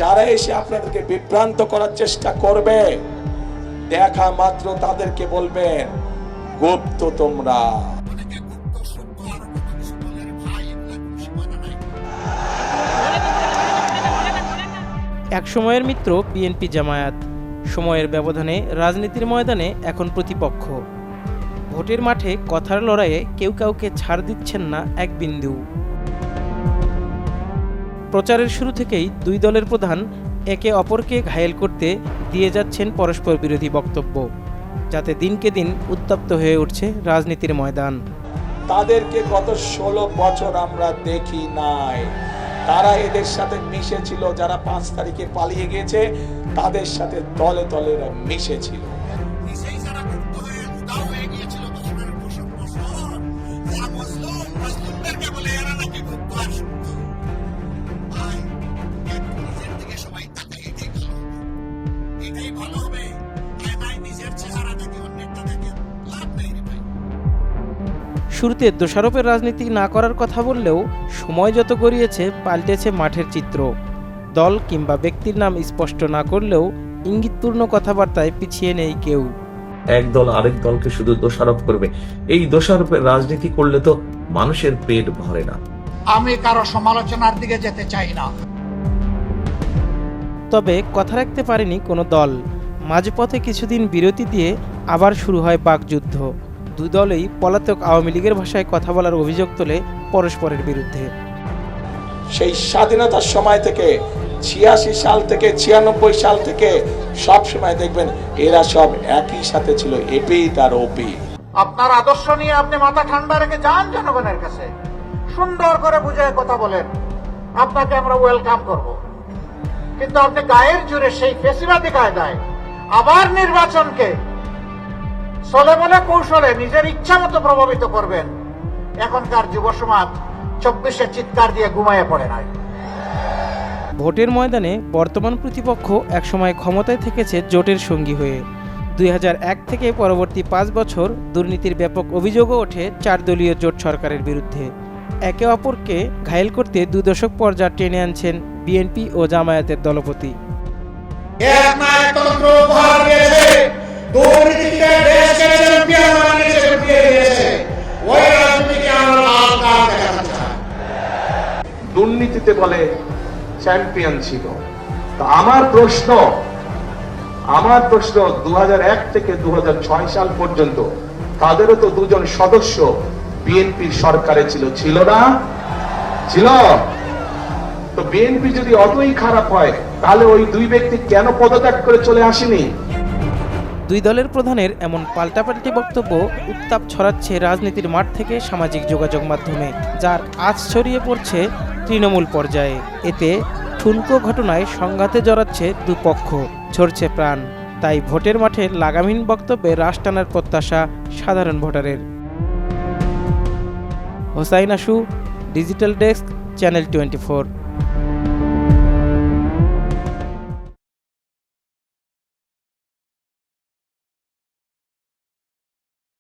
যারা এসে আপনাদেরকে বিভ্রান্ত করার চেষ্টা করবে, দেখা মাত্র তাদেরকে বলবেন গুপ্ত তোমরা। এক সময়ের মিত্র বিএনপি জামায়াত, সময়ের ব্যবধানে রাজনীতির ময়দানে এখন প্রতিপক্ষ। ভোটের মাঠে কথার লড়াইয়ে কেউ কাউকে ছাড় দিচ্ছেন না এক বিন্দু। প্রচারের শুরু থেকেই দুই দলের প্রধান একে অপরকে ঘায়েল করতে দিয়ে যাচ্ছেন পরস্পর বিরোধী বক্তব্য, যাতে দিনকে দিন উত্তপ্ত হয়ে উঠছে রাজনীতির ময়দান। তাদেরকে গত 16 বছর আমরা দেখি নাই। তারা এদের সাথে মিশেছিল, যারা 5 তারিখে পালিয়ে গেছে তাদের সাথে দলে দলে মিশেছিল। শুরুতে দোষারোপের রাজনীতি না করার কথা বললেও সময় যত গড়িয়েছে পাল্টেছে মাঠের চিত্র। দল কিংবা ব্যক্তির নাম স্পষ্ট না করলেও ইঙ্গিতপূর্ণ কথাবার্তায় পিছিয়ে নেই কেউ। এক দল আরেক দলকে শুধু দোষারোপ করবে, এই দোষারোপের রাজনীতি করলে তো মানুষের পেট ভরে না। আমি কারো সমালোচনার দিকে যেতে চাই না। তবে কথা রাখতে পারেনি কোনো দল। মাঝপথে কিছুদিন বিরতি দিয়ে আবার শুরু হয় বাকযুদ্ধ। দুই দলেই পলাতক আওয়ামী লীগের ভাষায় কথা বলার অভিযোগ তোলে পরস্পরের বিরুদ্ধে। সেই স্বাধীনতার সময় থেকে 86 সাল থেকে 96 সাল থেকে সব সময় দেখবেন এরা সব একই সাথে ছিল, এপি তার ওপি। আপনার আদর্শ নিয়ে আপনি মাথা ঠান্ডা রেখে যান জনগণের কাছে, সুন্দর করে বুঝে কথা বলেন, আপনাকে আমরা ওয়েলকাম করব। কিন্তু আপনি গায়ের জোরে সেই ফেসিবাদী কায়দায় আবার নির্বাচনকে চলে বলে কৌশলে নিজের ইচ্ছা মতো প্রভাবিত করবেন, এখনকার যুব সমাজ 24-এ চিৎকার দিয়ে ঘুমাইয়ে পড়ে নাই। ভোটের ময়দানে বর্তমান প্রতিপক্ষ একসময় ক্ষমতায় থেকেছে জোটের সঙ্গী হয়ে। 2001 থেকে পরবর্তী 5 বছর দুর্নীতির ব্যাপক অভিযোগও ওঠে 4 দলীয় জোট সরকারের বিরুদ্ধে। একে অপরকে ঘায়েল করতে 2 দশক পর যা টেনে আনছেন বিএনপি ও জামায়াতের দলপতি। দুর্নীতিতে বলে চ্যাম্পিয়ন ছিল। তো আমার প্রশ্ন 2001 থেকে 2006 সাল পর্যন্ত তাদেরও তো 2 জন সদস্য বিএনপির সরকারে ছিল না? ছিল। তো বিএনপি যদি অতই খারাপ হয় তাহলে ওই 2 ব্যক্তি কেন পদত্যাগ করে চলে আসেনি? দুই দলের প্রধানের এমন পাল্টাপাল্টি বক্তব্য উত্তাপ ছড়াচ্ছে রাজনীতির মাঠ থেকে সামাজিক যোগাযোগ মাধ্যমে, যার আঁচ ছড়িয়ে পড়ছে তৃণমূল পর্যায়ে। এতে ঠুনকো ঘটনায় সংঘাতে জড়াচ্ছে দুপক্ষ, ঝরছে প্রাণ। তাই ভোটের মাঠে লাগামহীন বক্তব্যে রাশ টানার প্রত্যাশা সাধারণ ভোটারের। হোসাইন আশু, ডিজিটাল ডেস্ক, চ্যানেল 24।